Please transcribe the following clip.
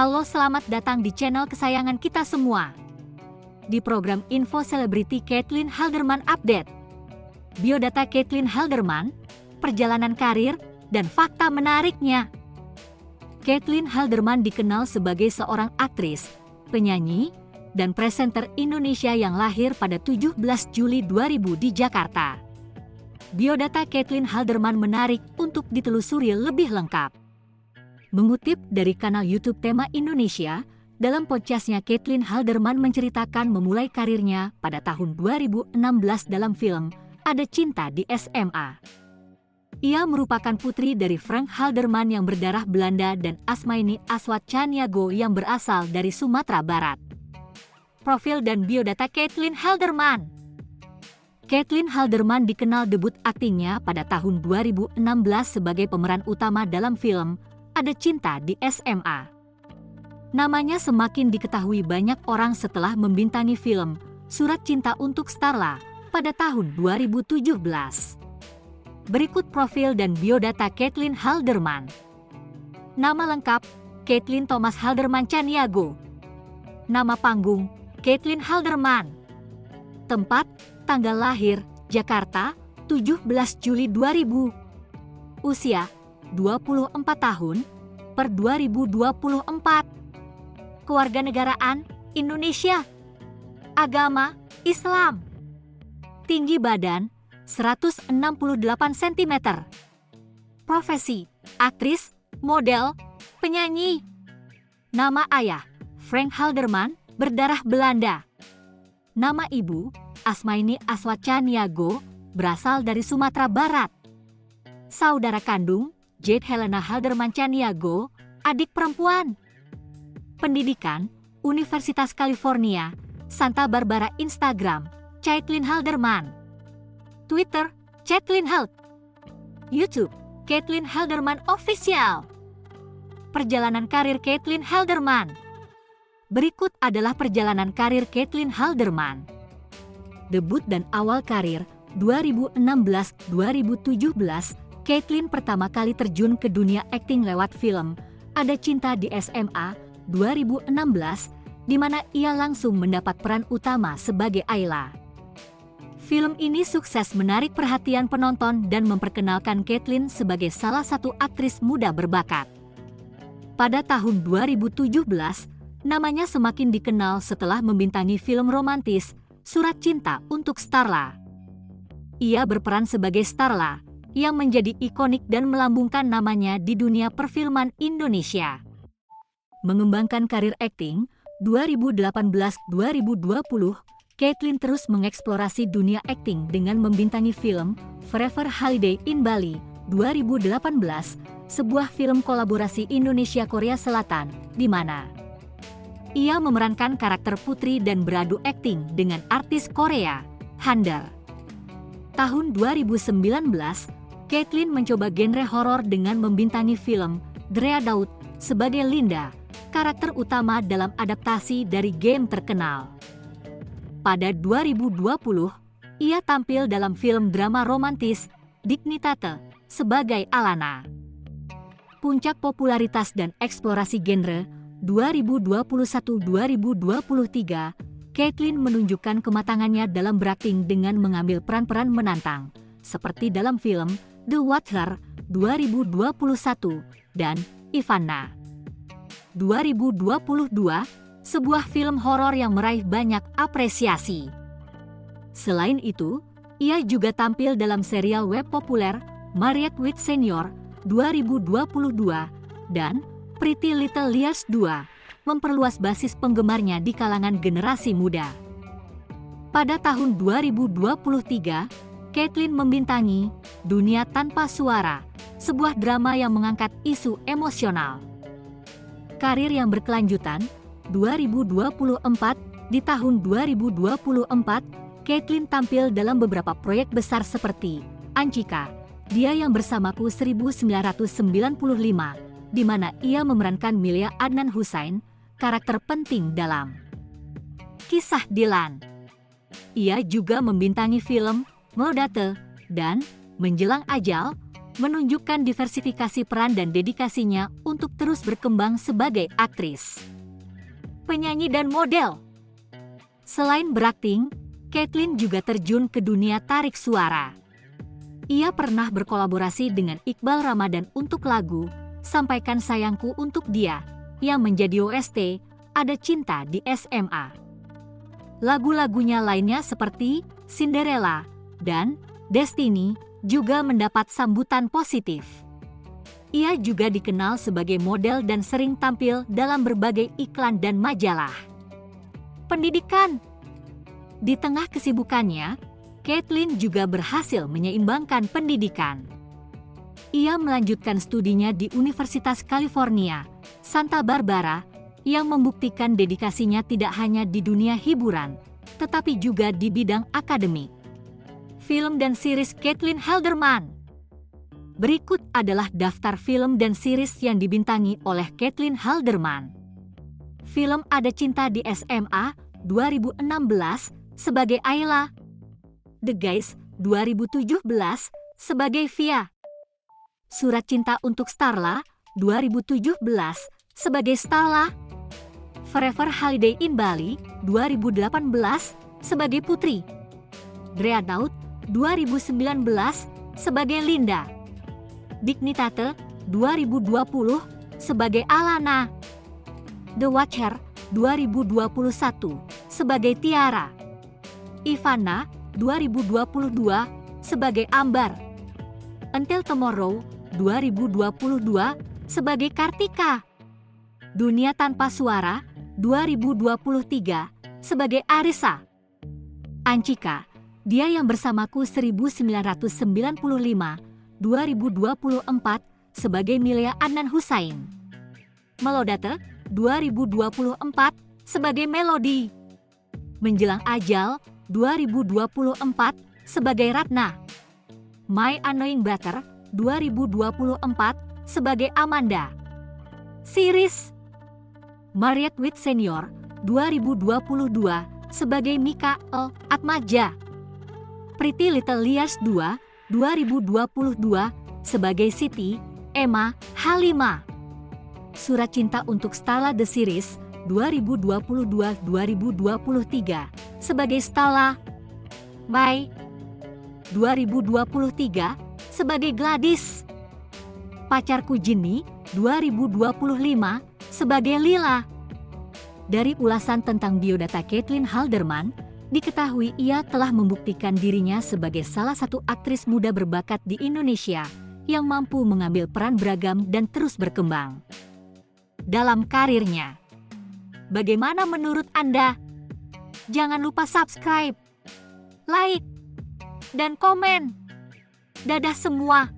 Halo, selamat datang di channel kesayangan kita semua. Di program Info Selebriti Caitlin Halderman Update. Biodata Caitlin Halderman, perjalanan karir, dan fakta menariknya. Caitlin Halderman dikenal sebagai seorang aktris, penyanyi, dan presenter Indonesia yang lahir pada 17 Juli 2000 di Jakarta. Biodata Caitlin Halderman menarik untuk ditelusuri lebih lengkap. Mengutip dari kanal YouTube Tema Indonesia, dalam podcastnya Caitlin Halderman menceritakan memulai karirnya pada tahun 2016 dalam film Ada Cinta di SMA. Ia merupakan putri dari Frank Halderman yang berdarah Belanda dan Asmaini Aswat Caniago yang berasal dari Sumatera Barat. Profil dan biodata Caitlin Halderman. Caitlin Halderman dikenal debut aktingnya pada tahun 2016 sebagai pemeran utama dalam film Ada Cinta di SMA. Namanya semakin diketahui banyak orang setelah membintangi film Surat Cinta untuk Starla pada tahun 2017. Berikut profil dan biodata Caitlin Halderman. Nama lengkap, Caitlin Thomas Halderman Caniago. Nama panggung, Caitlin Halderman. Tempat, tanggal lahir, Jakarta, 17 Juli 2000. Usia, 24 tahun, per 2024. Kewarganegaraan, Indonesia. Agama, Islam. Tinggi badan, 168 cm. Profesi, aktris, model, penyanyi. Nama ayah, Frank Halderman, berdarah Belanda. Nama ibu, Asmaini Aswat Caniago, berasal dari Sumatera Barat. Saudara kandung, Jade Helena Halderman Caniago, adik perempuan. Pendidikan, Universitas California, Santa Barbara. Instagram, Caitlin Halderman. Twitter, Caitlin Hald. YouTube, Caitlin Halderman Official. Perjalanan karir Caitlin Halderman. Berikut adalah perjalanan karir Caitlin Halderman. Debut dan awal karir, 2016-2017, Caitlin pertama kali terjun ke dunia akting lewat film Ada Cinta di SMA 2016, di mana ia langsung mendapat peran utama sebagai Ayla. Film ini sukses menarik perhatian penonton dan memperkenalkan Caitlin sebagai salah satu aktris muda berbakat. Pada tahun 2017, namanya semakin dikenal setelah membintangi film romantis Surat Cinta untuk Starla. Ia berperan sebagai Starla, yang menjadi ikonik dan melambungkan namanya di dunia perfilman Indonesia. Mengembangkan karir akting, 2018-2020, Caitlin terus mengeksplorasi dunia akting dengan membintangi film Forever Holiday in Bali 2018, sebuah film kolaborasi Indonesia-Korea Selatan, di mana ia memerankan karakter putri dan beradu akting dengan artis Korea, Hander. Tahun 2019, Caitlin mencoba genre horor dengan membintangi film Drea Daud sebagai Linda, karakter utama dalam adaptasi dari game terkenal. Pada 2020, ia tampil dalam film drama romantis Dignitate sebagai Alana. Puncak popularitas dan eksplorasi genre 2021-2023, Caitlin menunjukkan kematangannya dalam berakting dengan mengambil peran-peran menantang, seperti dalam film The Watcher 2021 dan Ivana 2022, sebuah film horor yang meraih banyak apresiasi. Selain itu, ia juga tampil dalam serial web populer Married with Senior 2022 dan Pretty Little Liars 2, memperluas basis penggemarnya di kalangan generasi muda. Pada tahun 2023, Caitlin membintangi Dunia Tanpa Suara, sebuah drama yang mengangkat isu emosional. Karir yang berkelanjutan, 2024, di tahun 2024, Caitlin tampil dalam beberapa proyek besar seperti Anchika, Dia Yang Bersamaku 1995, di mana ia memerankan Milia Adnan Husain, karakter penting dalam Kisah Dilan. Ia juga membintangi film Modate dan Menjelang Ajal menunjukkan diversifikasi peran dan dedikasinya untuk terus berkembang sebagai aktris, penyanyi dan model. Selain berakting, Caitlyn juga terjun ke dunia tarik suara. Ia pernah berkolaborasi dengan Iqbal Ramadan untuk lagu Sampaikan Sayangku Untuk Dia yang menjadi OST Ada Cinta di SMA. Lagu-lagunya lainnya seperti Cinderella dan Destiny juga mendapat sambutan positif. Ia juga dikenal sebagai model dan sering tampil dalam berbagai iklan dan majalah. Pendidikan. Di tengah kesibukannya, Caitlyn juga berhasil menyeimbangkan pendidikan. Ia melanjutkan studinya di Universitas California, Santa Barbara, yang membuktikan dedikasinya tidak hanya di dunia hiburan, tetapi juga di bidang akademik. Film dan series Caitlyn Halderman. Berikut adalah daftar film dan series yang dibintangi oleh Caitlyn Halderman. Film Ada Cinta di SMA 2016 sebagai Ayla, The Guys 2017 sebagai Via, Surat Cinta untuk Starla 2017 sebagai Stala, Forever Holiday in Bali 2018 sebagai Putri, Dreadnought 2019 sebagai Linda, Dignitate 2020 sebagai Alana, The Watcher 2021 sebagai Tiara, Ivana 2022 sebagai Ambar, Until Tomorrow 2022 sebagai Kartika, Dunia Tanpa Suara 2023 sebagai Arisa, Ancika, Dia Yang Bersamaku 1995 2024 sebagai Milea Adnan Husain, Melodate 2024 sebagai Melody, Menjelang Ajal 2024 sebagai Ratna, My Annoying Butter 2024 sebagai Amanda. Series Married with Senior 2022 sebagai Mikael Atmaja, Pretty Little Liars 2 2022 sebagai Siti Emma Halima, Surat Cinta untuk Stala The Series 2022-2023 sebagai Stala, Mai 2023 sebagai Gladys, Pacarku Jenny 2025 sebagai Lila. Dari ulasan tentang biodata Caitlyn Halderman, diketahui ia telah membuktikan dirinya sebagai salah satu aktris muda berbakat di Indonesia yang mampu mengambil peran beragam dan terus berkembang dalam karirnya. Bagaimana menurut Anda? Jangan lupa subscribe, like, dan komen. Dadah semua!